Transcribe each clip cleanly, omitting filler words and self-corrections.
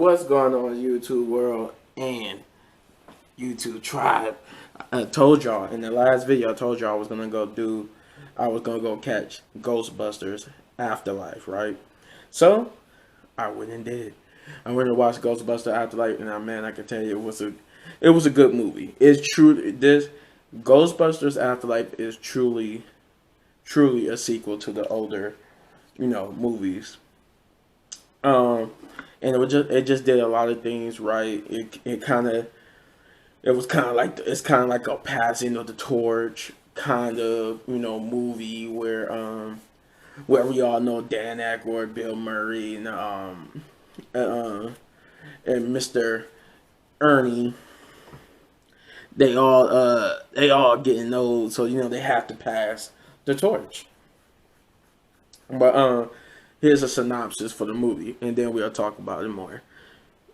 What's going on, YouTube world and YouTube tribe? I told y'all in the last video, I told y'all I was gonna go catch Ghostbusters Afterlife, right? So I went and did it. I went and watched Ghostbusters Afterlife, and man, I can tell you it was a good movie. It's true. This Ghostbusters Afterlife is truly a sequel to the older, movies. And it just did a lot of things right. It's kind of like a passing of the torch kind of movie where we all know Dan Aykroyd, Bill Murray, and Mr. Ernie. They all getting old, so they have to pass the torch. But here's a synopsis for the movie, and then we'll talk about it more.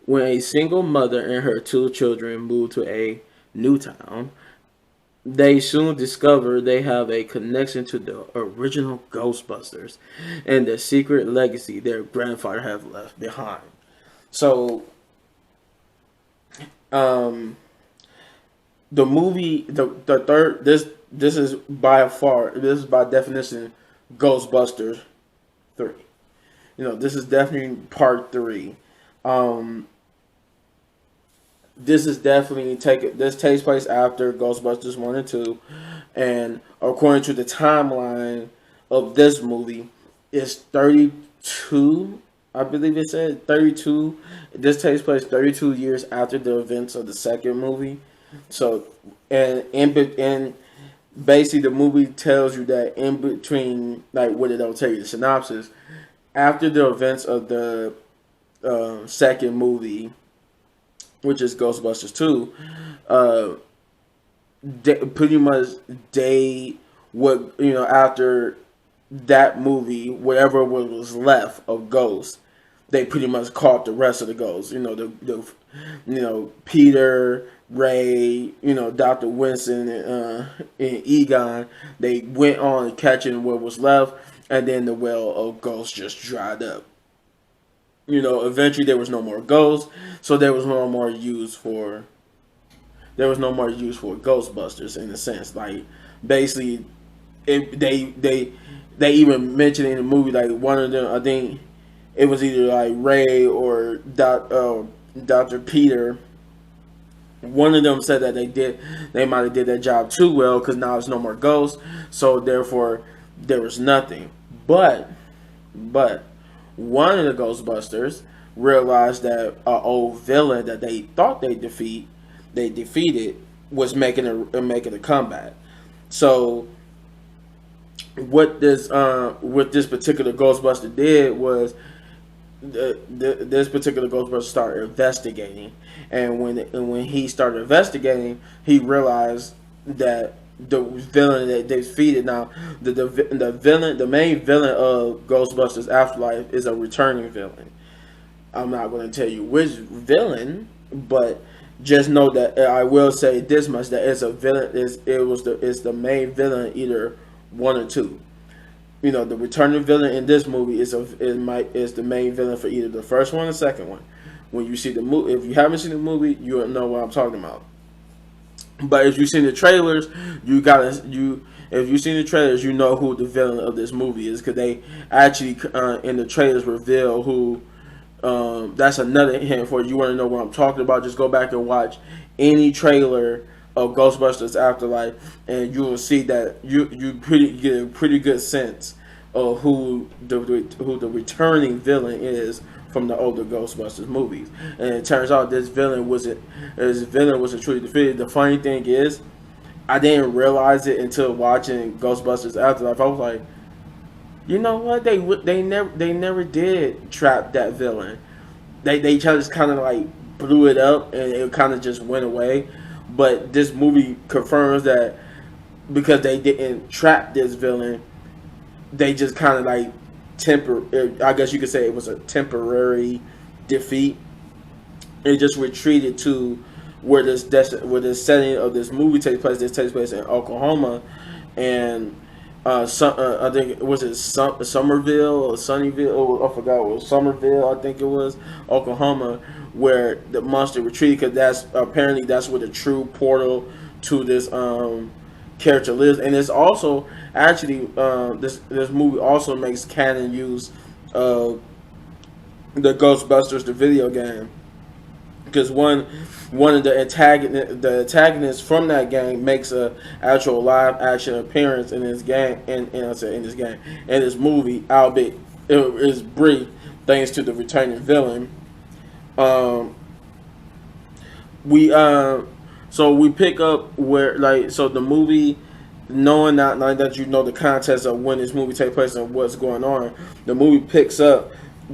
When a single mother and her two children move to a new town, they soon discover they have a connection to the original Ghostbusters and the secret legacy their grandfather has left behind. So, the movie, the third, this is by definition Ghostbusters 3. This is definitely part 3. This takes place after Ghostbusters 1 and 2, and according to the timeline of this movie, it's 32. I believe it said 32. This takes place 32 years after the events of the second movie. So, and basically the movie tells you that in between, like, what it don't tell you, the synopsis, after the events of the second movie, which is Ghostbusters 2, after that movie, whatever was left of ghosts, they pretty much caught the rest of the ghosts. Peter, Ray, Dr. Winston, and Egon. They went on catching what was left, and then the well of ghosts just dried up. Eventually there was no more ghosts, so there was no more use for Ghostbusters in a sense. Like, basically, they even mentioned in the movie, like, one of them, I think it was either like Ray or Dr. Peter. One of them said that they might have did that job too well because now there's no more ghosts, so therefore there was nothing. But one of the Ghostbusters realized that an old villain that they thought they defeated was making a comeback. So what this particular Ghostbuster did was this particular Ghostbuster started investigating, and when he started investigating, he realized that the villain that they defeated, now the main villain of Ghostbusters Afterlife is a returning villain. I'm not going to tell you which villain, but just know that I will say this much: that it's a villain. It's the main villain, either 1 or 2. The returning villain in this movie is the main villain for either the first one or the second one. When you see the movie, if you haven't seen the movie, you'll know what I'm talking about. But if you've seen the trailers, if you've seen the trailers, you know who the villain of this movie is, because they actually in the trailers reveal who. That's another hint for you. You want to know what I'm talking about? Just go back and watch any trailer of Ghostbusters Afterlife, and you will see that you get a pretty good sense of who the returning villain is from the older Ghostbusters movies. And it turns out this villain wasn't truly defeated. The funny thing is, I didn't realize it until watching Ghostbusters Afterlife. I was like, you know what? They never did trap that villain. They just kind of like blew it up, and it kind of just went away. But this movie confirms that because they didn't trap this villain, they just kind of like I guess you could say it was a temporary defeat. It just retreated to where this setting of this movie takes place. This takes place in Oklahoma, and I think was it Somerville or Sunnyville? Oh, I forgot. It was Somerville, I think it was, Oklahoma, where the monster retreated, because that's apparently that's where the true portal to this character lives. And it's also actually this movie also makes canon use of the Ghostbusters, the video game, because one of the antagonists from that game makes a actual live action appearance in this game, in this movie, albeit it is brief thanks to the returning villain. Um, we so we pick up where, like, so the movie, knowing that, like, that you know the context of when this movie takes place and what's going on, the movie picks up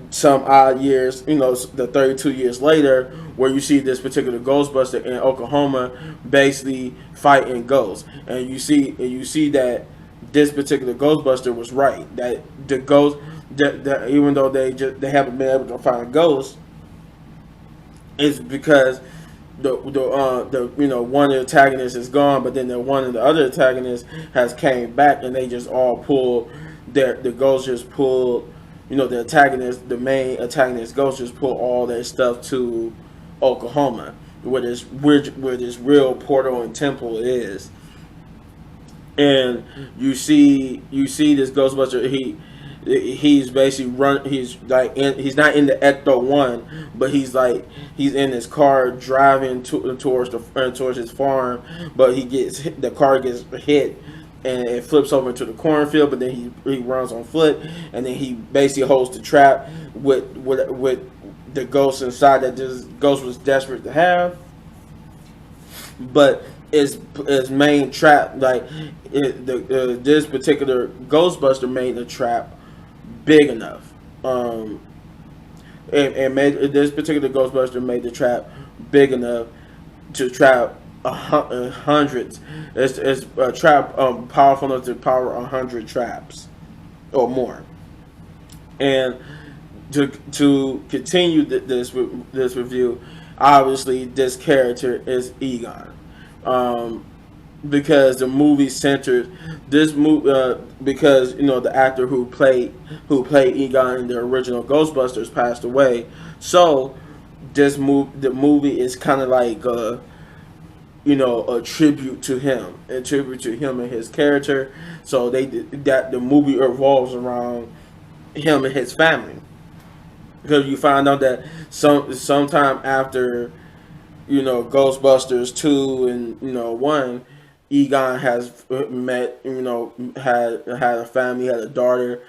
some odd years, the 32 years later, where you see this particular Ghostbuster in Oklahoma basically fighting ghosts, and you see that this particular Ghostbuster was right, that the ghost, that even though they haven't been able to find ghosts, it's because the one of the antagonists is gone, but then one of the other antagonists has came back, and they just all pull the ghosts just pulled, the main antagonist ghost just pull all their stuff to Oklahoma, where this real portal and temple is. And you see this Ghostbuster, he's basically he's not in the Ecto One, but he's in his car driving towards his farm, but the car gets hit and it flips over into the cornfield, but then he runs on foot, and then he basically holds the trap with the ghost inside that this ghost was desperate to have. But his main trap, this particular Ghostbuster made the trap big enough. And made this particular Ghostbuster made the trap big enough to trap hundreds. It's a trap powerful enough to power 100 traps or more. And to continue this review, obviously this character is Egon, because the movie centers this movie, because the actor who played Egon in the original Ghostbusters passed away. So the movie is kind of like a tribute to him, and his character. So the movie revolves around him and his family, because you find out that sometime after Ghostbusters 2 and 1, Egon has met, had a family, had a daughter,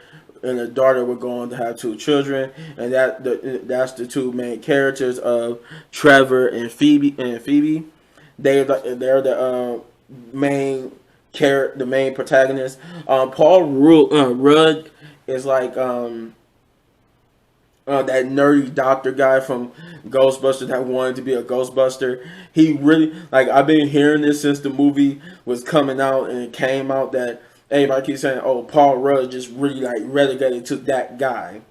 and the daughter were going to have 2 children, and that's the 2 main characters of Trevor and Phoebe. They're the main the main protagonist. Paul Rudd is like that nerdy doctor guy from Ghostbusters that wanted to be a Ghostbuster. He really, I've been hearing this since the movie was coming out, and it came out that everybody keeps saying, "Oh, Paul Rudd just really relegated to that guy."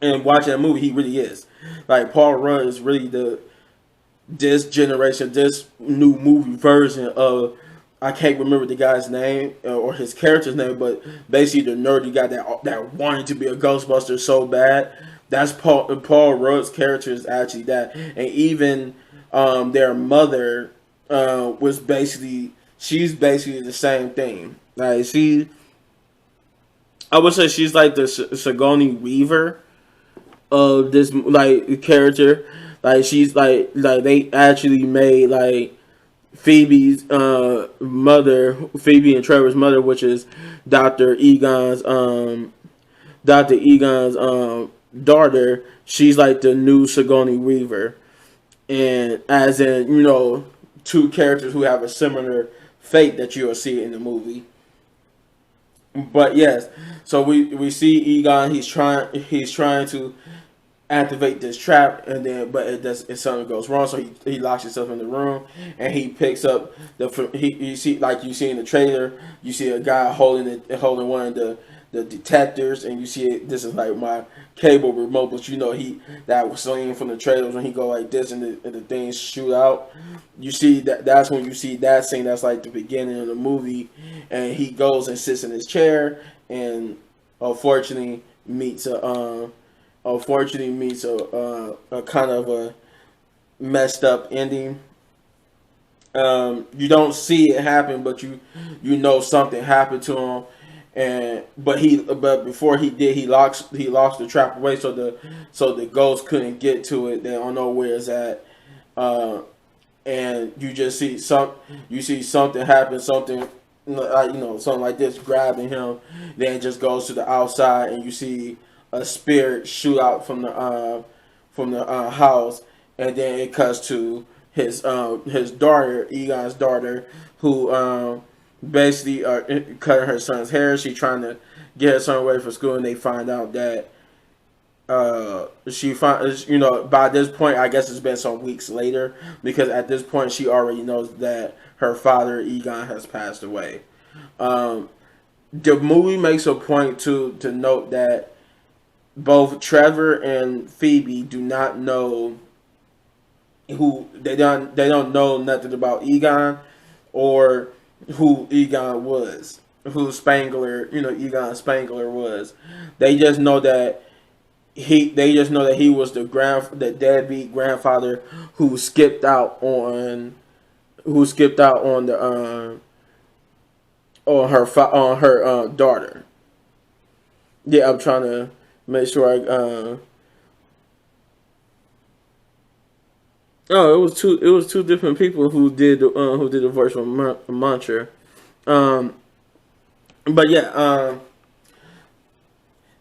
And watching that movie, he really is. Paul Rudd is really this generation, this new movie version of, I can't remember the guy's name or his character's name, but basically the nerdy guy that wanted to be a Ghostbuster so bad. That's Paul Rudd's character is actually that. And even their mother was she's basically the same thing. I would say she's like the Sigourney Weaver of this character. She's they actually made Phoebe's mother, Phoebe and Trevor's mother, which is Dr. Egon's daughter. She's like the new Sigourney Weaver, and as in 2 characters who have a similar fate that you'll see in the movie. But yes, so we see Egon. He's trying to activate this trap, and then something goes wrong, so he locks himself in the room, and he picks up you see in the trailer, you see a guy holding one of the the detectors, and you see it. This is like my cable remote, but you know that was seen from the trailers when he go like this and the things shoot out. You see that's when you see that scene. That's like the beginning of the movie, and he goes and sits in his chair, and unfortunately meets a kind of a messed up ending. You don't see it happen, but you know something happened to him, but before he did, he locks the trap away, so the ghost couldn't get to it. They don't know where it's at, and you see something happen, something something like this grabbing him. Then it just goes to the outside, and you see a spirit shoot out from the house, and then it cuts to his daughter, Egon's daughter, who basically cutting her son's hair. She trying to get her son away from school, and they find out that by this point, I guess it's been some weeks later, because at this point she already knows that her father Egon has passed away. The movie makes a point to note that both Trevor and Phoebe do not know who they don't know nothing about Egon, or who Egon was, who Spangler, Egon Spangler was. They just know that he was the deadbeat grandfather who skipped out on the on her daughter. Yeah, I'm trying to make sure it was two different people who did the voice from Mantra. But yeah,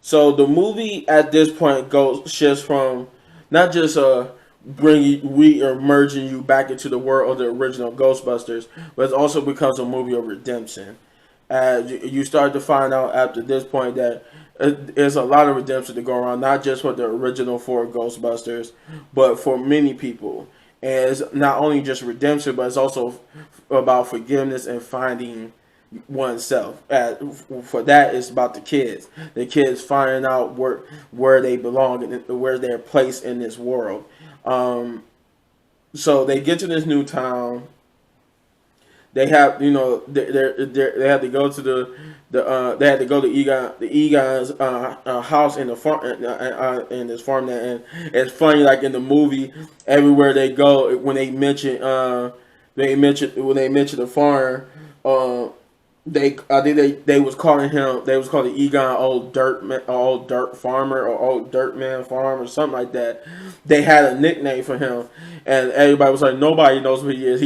so the movie at this point shifts from not just re-emerging you back into the world of the original Ghostbusters, but it also becomes a movie of redemption. As you start to find out after this point that there's a lot of redemption to go around, not just for the original four Ghostbusters, but for many people. And it's not only just redemption, but it's also about forgiveness and finding oneself. For that, it's about the kids. The kids finding out where they belong and where they're placed in this world. So they get to this new town. They have, they have to go to they had to go to Egon's house in the farm in this farmland, and it's funny, like in the movie, everywhere they go, when they mention the farm, they was calling Egon old dirt farmer, or old dirt man farm, or something like that. They had a nickname for him, and everybody was like, nobody knows who he is.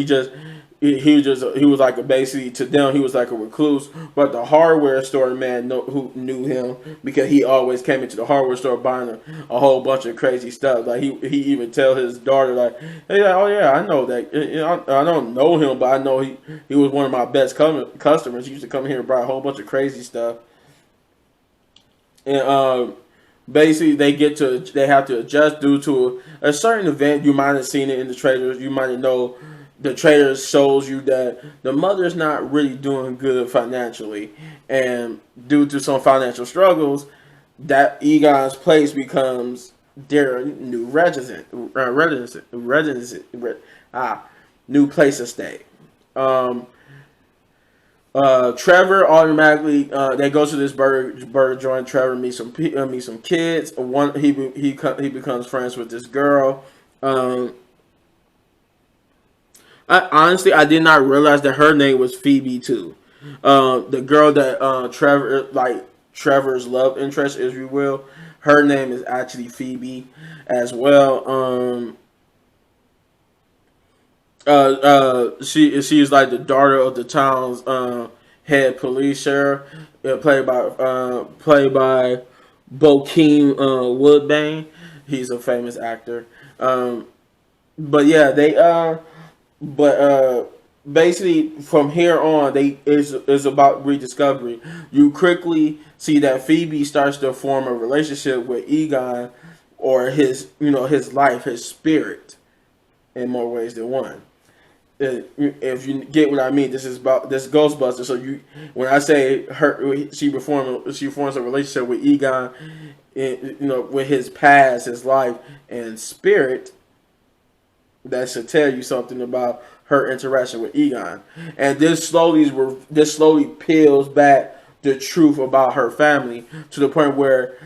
He was like basically, to them, he was like a recluse. But the hardware store man who knew him, because he always came into the hardware store buying a whole bunch of crazy stuff. Like he even tell his daughter, like, hey, oh yeah, I know that. I don't know him, but I know he was one of my best customers. He used to come here and buy a whole bunch of crazy stuff. And basically they have to adjust due to a certain event. You might have seen it in the trailers. You might know. The trailer shows you that the mother's not really doing good financially, and due to some financial struggles, that Egon's place becomes their new new place to stay. Trevor automatically they go to this burger joint. Trevor meets some kids. He becomes friends with this girl. I did not realize that her name was Phoebe too. The girl that Trevor's love interest, if you will, her name is actually Phoebe as well. She is like the daughter of the town's head police sheriff, played by Bokeem Woodbine. He's a famous actor. But yeah, basically from here on, is about rediscovery. You quickly see that Phoebe starts to form a relationship with Egon, or his life, his spirit, in more ways than one. if you get what I mean, this is about this Ghostbusters. So when I say she forms a relationship with Egon, with his past, his life, and spirit, that should tell you something about her interaction with Egon. And this slowly peels back the truth about her family to the point where,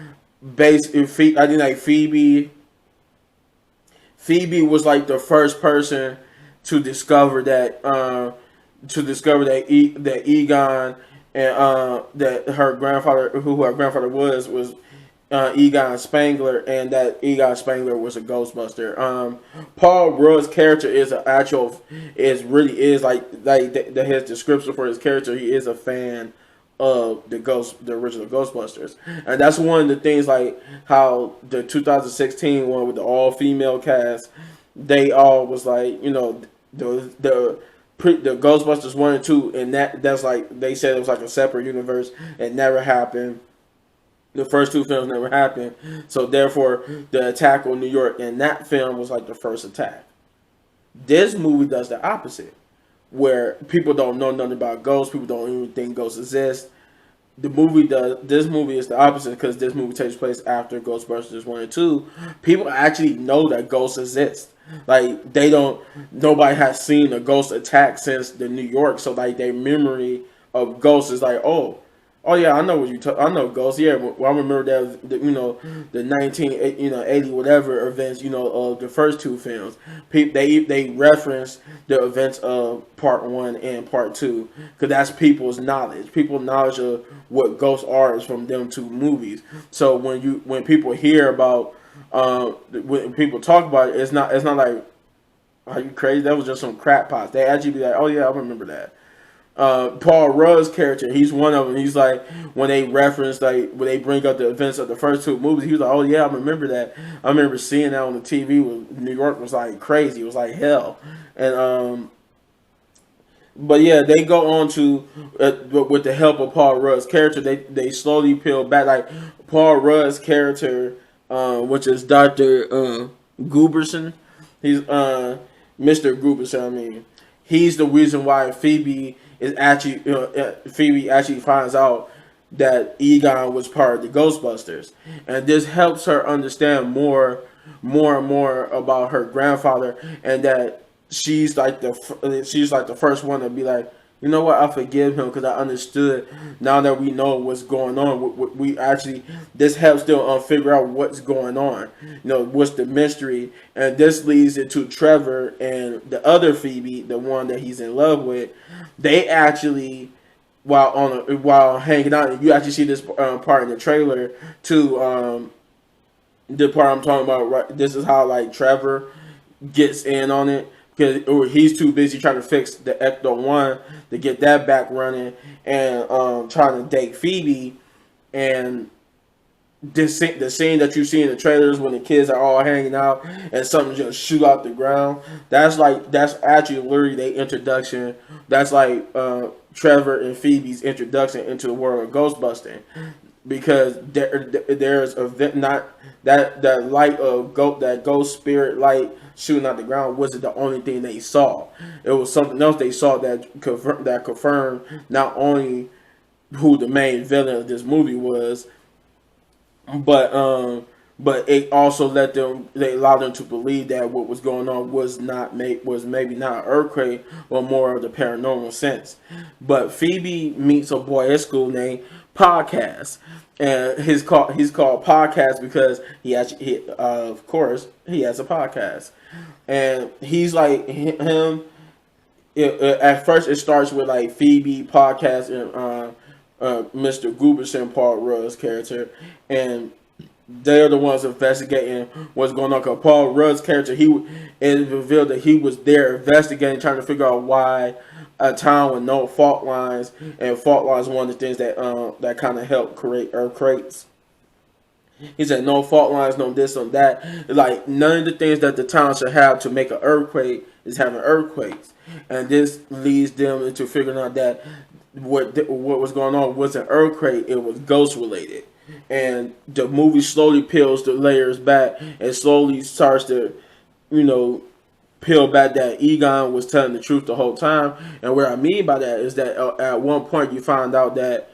I think like Phoebe was like the first person to discover that Egon and that who her grandfather was Egon Spangler, and that Egon Spangler was a Ghostbuster. Paul Rudd's character is his description for his character. He is a fan of the original Ghostbusters, and that's one of the things, like how the 2016 one with the all female cast, they all was like, the Ghostbusters 1 and 2, and that's like they said it was like a separate universe. It never happened. The first two films never happened, so therefore the attack on New York in that film was like the first attack. This movie does the opposite, where people don't know nothing about ghosts. People don't even think ghosts exist. This movie is the opposite, because this movie takes place after Ghostbusters 1 and 2. People actually know that ghosts exist. Like, nobody has seen a ghost attack since the New York, so like their memory of ghosts is like, oh yeah, I know I know ghosts. Yeah, well, I remember that the 1980 whatever events of the first two films. They reference the events of part 1 and part 2, because that's people's knowledge. People's knowledge of what ghosts are is from them two movies. So when people hear about when people talk about it, it's not like, are you crazy? That was just some crap pots. They actually be like, oh yeah, I remember that. Paul Rudd's character, he's one of them. He's like, when they reference, like when they bring up the events of the first two movies, he was like, oh yeah, I remember that. I remember seeing that on the TV. New York was like crazy. It was like hell. And but yeah, they go on to with the help of Paul Rudd's character, they slowly peel back. Like Paul Rudd's character, which is Dr. Gooberson. He's Mr. Gooberson. I mean, he's the reason why Phoebe actually finds out that Egon was part of the Ghostbusters, and this helps her understand more and more about her grandfather, and that she's like the first one to be like, you know what, I forgive him, because I understood. Now that we know what's going on, we actually, this helps them figure out what's going on. What's the mystery, and this leads into Trevor and the other Phoebe, the one that he's in love with. They actually, while hanging out, you actually see this part in the trailer too. The part I'm talking about, right? This is how like Trevor gets in on it, because he's too busy trying to fix the Ecto-1 to get that back running, and trying to date Phoebe. And the scene that you see in the trailers when the kids are all hanging out and something just shoot out the ground, that's actually literally their introduction. That's like Trevor and Phoebe's introduction into the world of Ghostbusting, because there's not that light of that ghost spirit light shooting out the ground wasn't the only thing they saw. It was something else they saw that confirmed not only who the main villain of this movie was, but it also allowed them to believe that what was going on was maybe not an earthquake, but more of the paranormal sense. But Phoebe meets a boy at school named Podcast, and he's called Podcast because of course he has a podcast, and he's like him. At first, it starts with like Phoebe, Podcast, and Mr. Gooberson, Paul Rudd's character, and they're the ones investigating what's going on. Because Paul Rudd's character, it revealed that he was there investigating, trying to figure out why a town with no fault lines, and fault lines one of the things that kind of help create earthquakes. He said no fault lines, no this, no that. Like none of the things that the town should have to make an earthquake is having earthquakes, and this leads them into figuring out that what was going on wasn't earthquake, it was ghost related. And the movie slowly peels the layers back and slowly starts to peel back that Egon was telling the truth the whole time. And what I mean by that is that at one point you find out that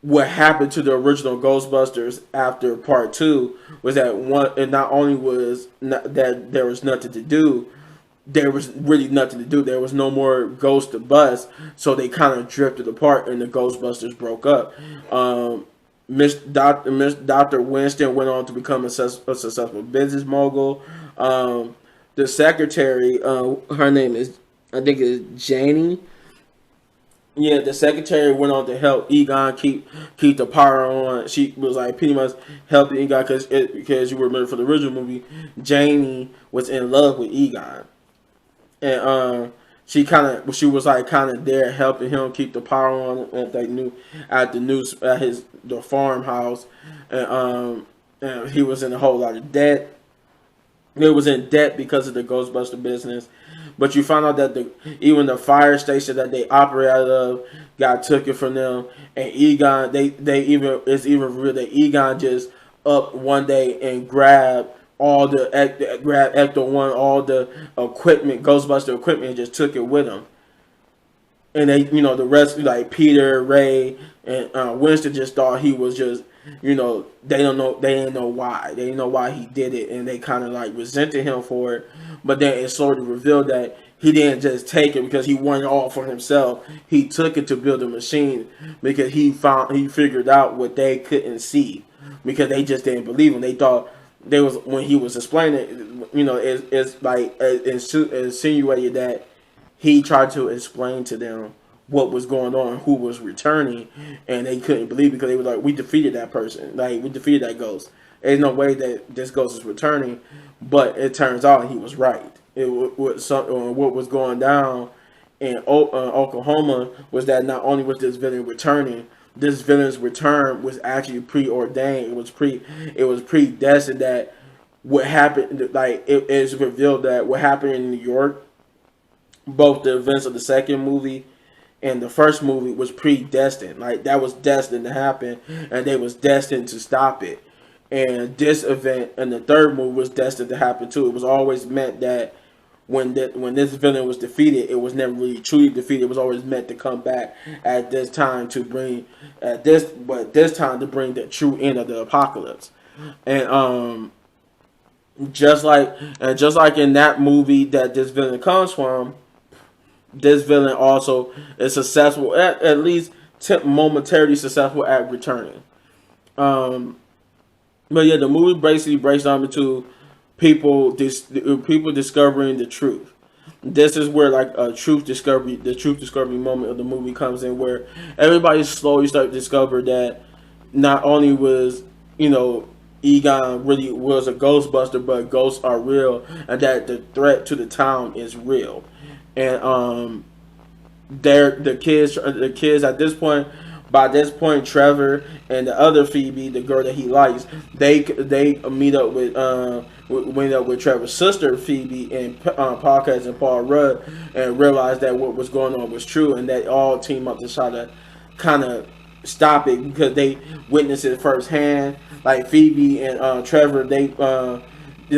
what happened to the original Ghostbusters after part two was that one, and not only was not, that there was nothing to do, there was really nothing to do. There was no more ghost to bust, so they kind of drifted apart, and the Ghostbusters broke up. Miss Doctor Winston went on to become a successful business mogul. The secretary, her name is, I think, is Janie. Yeah, the secretary went on to help Egon keep the power on. She was like pretty much helping Egon because you remember for the original movie, Janie was in love with Egon, and she was like kind of there helping him keep the power on at the farmhouse, and he was in a whole lot of debt. It was in debt because of the Ghostbuster business. But you found out that even the fire station that they operate out of got taken from them. And Egon, it's even real that Egon just up one day and grabbed Ecto One, all the equipment, Ghostbuster equipment, and just took it with him. And they, the rest, like Peter, Ray, and Winston, just thought he was just, they didn't know why. They didn't know why he did it, and they kind of like resented him for it. But then it sort of revealed that he didn't just take it because he wanted it all for himself. He took it to build a machine because he figured out what they couldn't see, because they just didn't believe him. They thought when he was explaining it, it's like insinuated that he tried to explain to them what was going on, who was returning, and they couldn't believe it because they were like, we defeated that person. Like, we defeated that ghost. There's no way that this ghost is returning. But it turns out he was right. What was going down in Oklahoma was that not only was this villain returning, this villain's return was actually preordained. It was predestined that what happened, like it is revealed that what happened in New York, both the events of the second movie and the first movie was predestined. Like, that was destined to happen, and they was destined to stop it. And this event in the third movie was destined to happen too. It was always meant that when this villain was defeated, it was never really truly defeated. It was always meant to come back at this time to bring this time to bring the true end of the apocalypse. And just like in that movie that this villain comes from, this villain also is successful at least momentarily successful at returning. But yeah, the movie basically breaks down into people discovering the truth. This is where like the truth discovery moment of the movie comes in, where everybody slowly starts to discover that not only was Egon really was a Ghostbuster, but ghosts are real, and that the threat to the town is real. And the kids at this point. By this point, Trevor and the other Phoebe, the girl that he likes, they meet up with Trevor's sister Phoebe and Podcast and Paul Rudd, and realize that what was going on was true, and they all team up to try to kind of stop it because they witnessed it firsthand. Like Phoebe and Trevor, they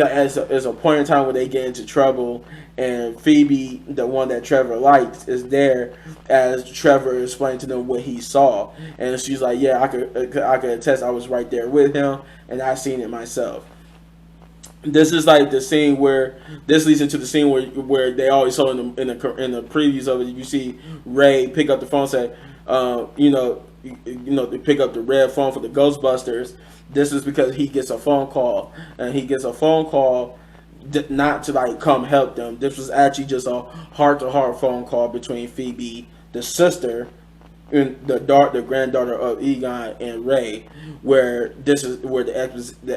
as a point in time where they get into trouble. And Phoebe, the one that Trevor likes, is there as Trevor explained to them what he saw, and she's like, "Yeah, I could attest. I was right there with him, and I seen it myself." This is like the scene where this leads into the scene where they always saw in the previews of it. You see Ray pick up the phone, and say, they pick up the red phone for the Ghostbusters. This is because he gets a phone call, and he gets a phone call. Not to like come help them. This was actually just a heart-to-heart phone call between Phoebe, the sister, and the granddaughter of Egon and Ray, where this is where the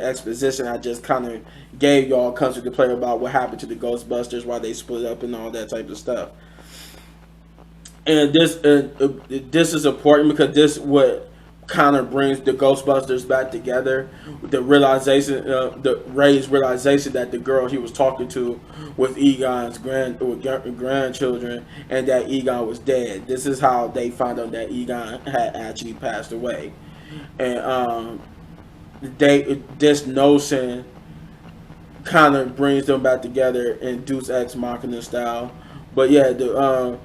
exposition I just kind of gave y'all comes into play about what happened to the Ghostbusters, why they split up and all that type of stuff. And this is important because this what kind of brings the Ghostbusters back together. The realization, Ray's realization that the girl he was talking to with Egon's grandchildren, and that Egon was dead. This is how they found out that Egon had actually passed away, and this notion kind of brings them back together in Deus Ex Machina style. But yeah, they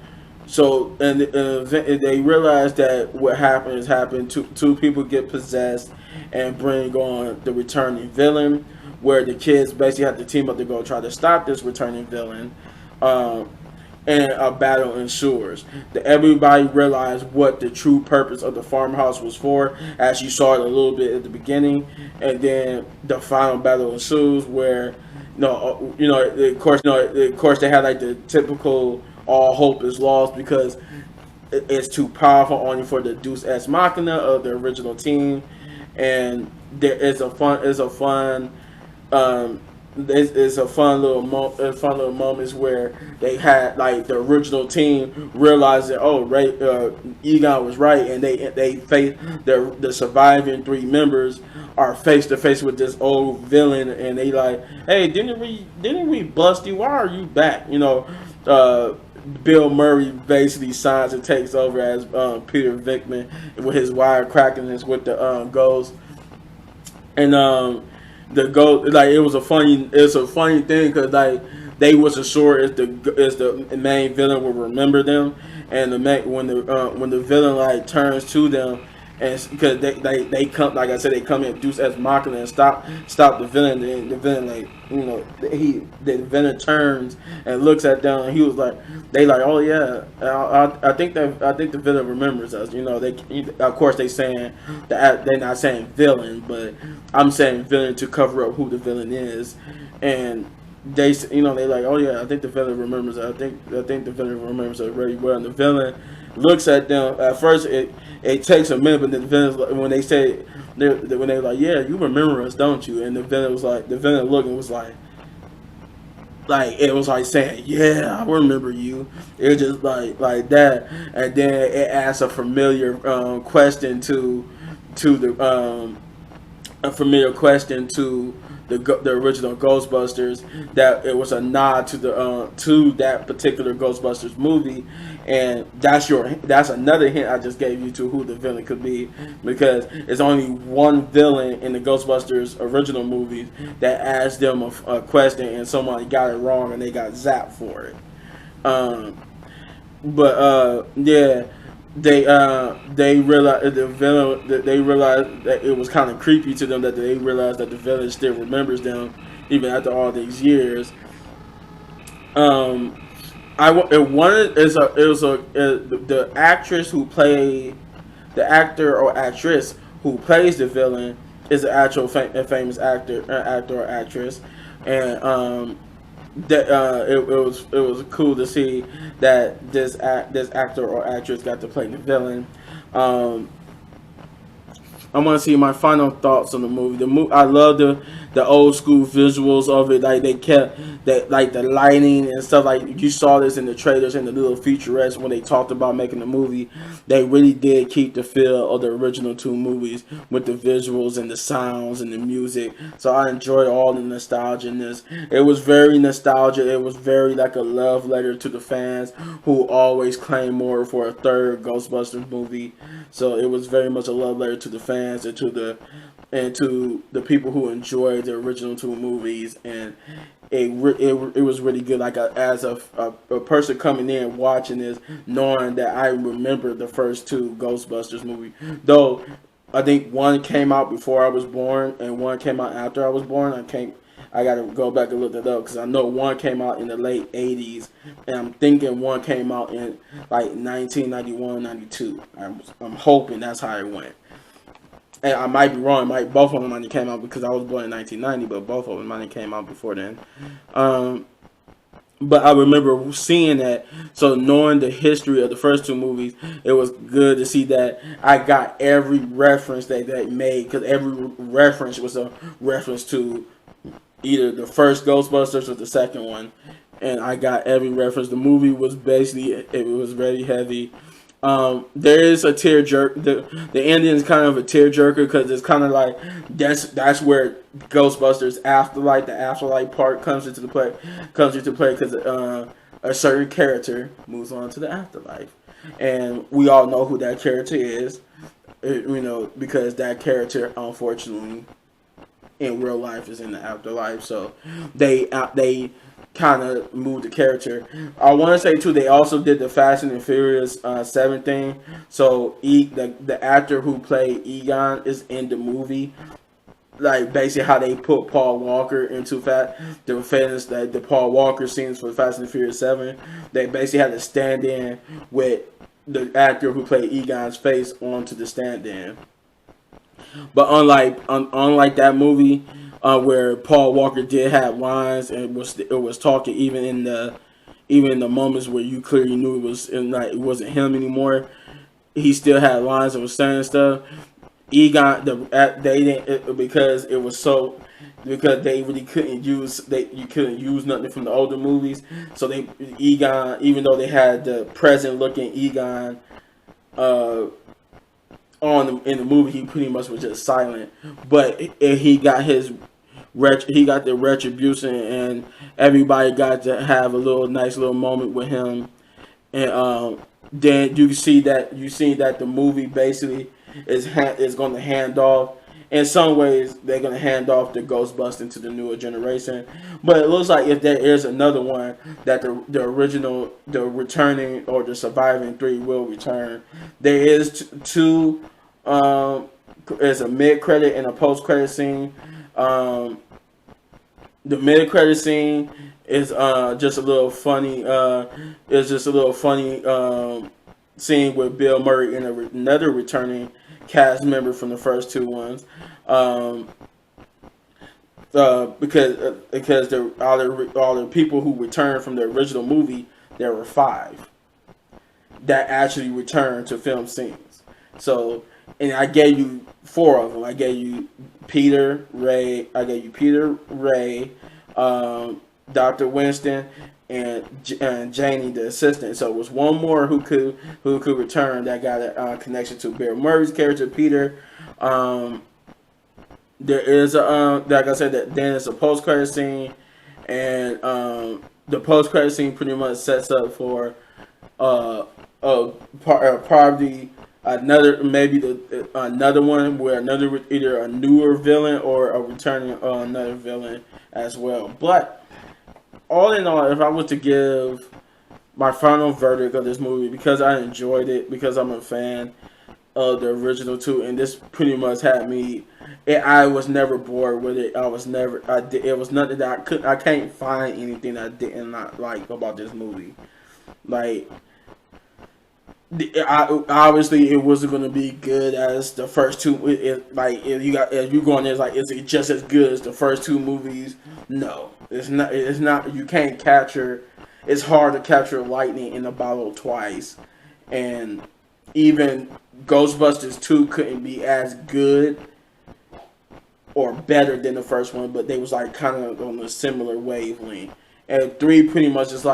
realize that what happened is happened. Two people get possessed and bring on the returning villain, where the kids basically have to team up to go try to stop this returning villain. Um, and a battle ensues. Everybody realized what the true purpose of the farmhouse was for, as you saw it a little bit at the beginning, and then the final battle ensues, where of course, they had like the typical all hope is lost because it's too powerful only for the Deus Ex Machina of the original team, and there is a fun um, it's a fun little moments where they had like the original team realized that Egon was right, and they face the surviving three members are face to face with this old villain, and they like, hey, didn't we bust you? Why are you back? Bill Murray basically signs and takes over as Peter Vickman with his wire crackiness with the ghost, and the ghost, like, it's a funny thing because like they wasn't sure if the main villain would remember them, and when the villain like turns to them, and because they come, like I said, they come in Deus Ex Machina and stop the villain, and the villain, like, the villain turns and looks at them, and he was like, they like, oh yeah, I think the villain remembers us. Of course they saying that they're not saying villain, but I'm saying villain to cover up who the villain is, and they like, oh yeah, I think the villain remembers us. I think the villain remembers us very well, and the villain looks at them. At first, it takes a minute, but the villain, when they're like, yeah, you remember us, don't you? And the villain looked and was like it was like saying, yeah, I remember you. It was just like that, and then it asks a familiar question to the original Ghostbusters, that it was a nod to that particular Ghostbusters movie, and that's another hint I just gave you to who the villain could be, because it's only one villain in the Ghostbusters original movies that asked them a question and somebody got it wrong and they got zapped for it. Yeah. They realized that it was kind of creepy to them, that they realized that the villain still remembers them even after all these years. The actress who played the actor or actress who plays the villain is an actual famous actor or actress, and it was cool to see that this actor or actress got to play the villain. I want to see my final thoughts on the movie. I love the old school visuals of it. Like, they kept that, like, the lighting and stuff. Like, you saw this in the trailers and the little featurettes when they talked about making the movie. They really did keep the feel of the original two movies with the visuals and the sounds and the music. So I enjoyed all the nostalgia in this. It was very nostalgic. It was very like a love letter to the fans who always claim more for a third Ghostbusters movie. So it was very much a love letter to the fans and to the people who enjoyed the original two movies, and it was really good. Like, as a person coming in watching this, knowing that I remember the first two Ghostbusters movies, though I think one came out before I was born and one came out after I was born. I gotta go back and look that up, because I know one came out in the late 80s, and I'm thinking one came out in like 1991, 92. I'm hoping that's how it went. And I might be wrong. Both of them might have came out, because I was born in 1990, but both of them might have came out before then. But I remember seeing that. So knowing the history of the first two movies, it was good to see that I got every reference that they made, because every reference was a reference to either the first Ghostbusters or the second one. And I got every reference. The movie was it was very heavy. There is a tear jerk. The ending is kind of a tear jerker, because it's kind of like that's where Ghostbusters Afterlife, the Afterlife part comes into play, because a certain character moves on to the afterlife, and we all know who that character is, because that character unfortunately in real life is in the afterlife. So they kind of moved the character. I want to say too, they also did the Fast and the Furious 7 thing. So the actor who played Egon is in the movie. Like basically how they put Paul Walker into the Paul Walker scenes for Fast and the Furious 7. They basically had to stand in with the actor who played Egon's face onto the stand-in. But unlike that movie, where Paul Walker did have lines and it was talking even in the moments where you clearly knew it wasn't him anymore, he still had lines and was saying stuff. Egon, they didn't because it was so because they really you couldn't use nothing from the older movies. So Egon, even though they had the present looking Egon in the movie, he pretty much was just silent. But he got the retribution, and everybody got to have a nice little moment with him. And then you see that the movie basically is going to hand off. In some ways, they're going to hand off the Ghostbusters to the newer generation. But it looks like if there is another one, that the returning or the surviving 3 will return. There is two. There's a mid-credit and a post-credit scene. The mid-credit scene is just a little funny. It's just a little funny scene with Bill Murray and another returning cast member from the first 2 ones. Because all the people who returned from the original movie, there were 5 that actually returned to film scenes. So, and I gave you 4 of them. I gave you Peter, Ray, Dr. Winston, and Janie, the assistant. So it was one more who could return that got a connection to Bill Murray's character, Peter. There is like I said, then it's a post credit scene, and the post credit scene pretty much sets up for probably another one where either a newer villain or a returning another villain as well. But all in all, if I was to give my final verdict of this movie, because I enjoyed it, because I'm a fan of the original 2, and this pretty much had me. I was never bored with it. It was nothing that I can't find anything that I didn't not like about this movie. Like, obviously, it wasn't going to be good as the first 2. If you go on there, is it just as good as the first 2 movies? No, it's not. It's not. You can't capture. It's hard to capture lightning in a bottle twice, and even Ghostbusters 2 couldn't be as good or better than the first one, but they was kind of on a similar wavelength. And 3 pretty much is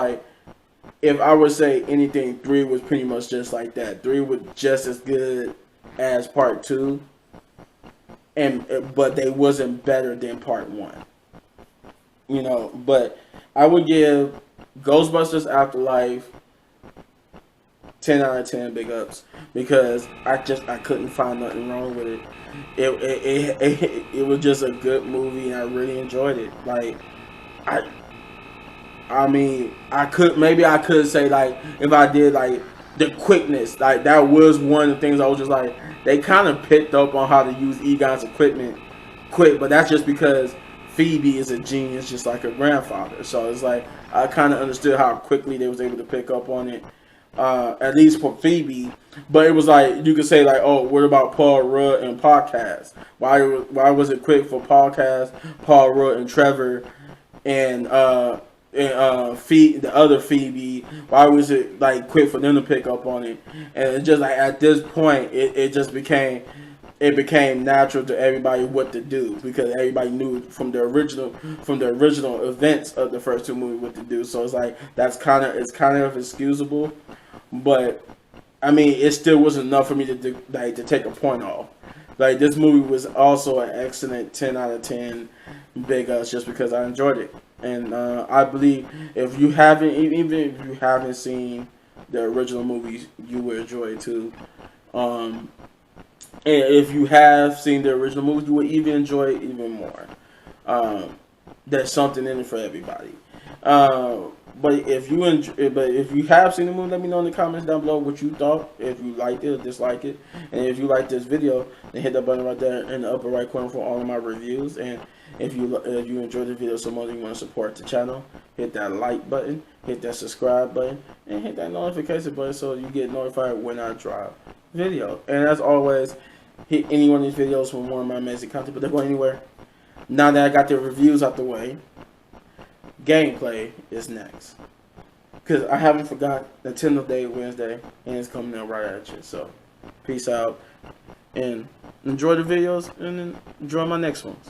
if I would say anything, 3 was pretty much just like that. 3 was just as good as part 2, but they wasn't better than part 1. But I would give Ghostbusters Afterlife 10 out of 10 big ups, because I couldn't find nothing wrong with it. It was just a good movie, and I really enjoyed it. I mean, I could say if I did the quickness, that was one of the things I was just they kind of picked up on how to use Egon's equipment quick, but that's just because Phoebe is a genius just like her grandfather. So it's I kind of understood how quickly they was able to pick up on it. At least for Phoebe, but it was you could say oh, what about Paul Rudd and podcast? Why was it quick for podcast, Paul Rudd and Trevor, and the other Phoebe? Why was it quick for them to pick up on it? And it just at this point, it just became natural to everybody what to do, because everybody knew from the original events of the first 2 movies what to do. So it's it's kind of excusable, but I mean it still wasn't enough for me to take a point off. This movie was also an excellent 10 out of 10 big ups, just because I enjoyed it. And I believe even if you haven't seen the original movies, you will enjoy it too. And if you have seen the original movies, you will even enjoy it even more. There's something in it for everybody. But if you have seen the movie, let me know in the comments down below what you thought. If you liked it or disliked it, and if you like this video, then hit that button right there in the upper right corner for all of my reviews. And if you enjoyed the video so much and you want to support the channel, hit that like button, hit that subscribe button, and hit that notification button so you get notified when I drop video. And as always, hit any one of these videos for more of my amazing content. But don't go anywhere. Now that I got the reviews out the way, gameplay is next. Because I haven't forgot Nintendo Day Wednesday, and it's coming out right at you. So, peace out, and enjoy the videos, and enjoy my next ones.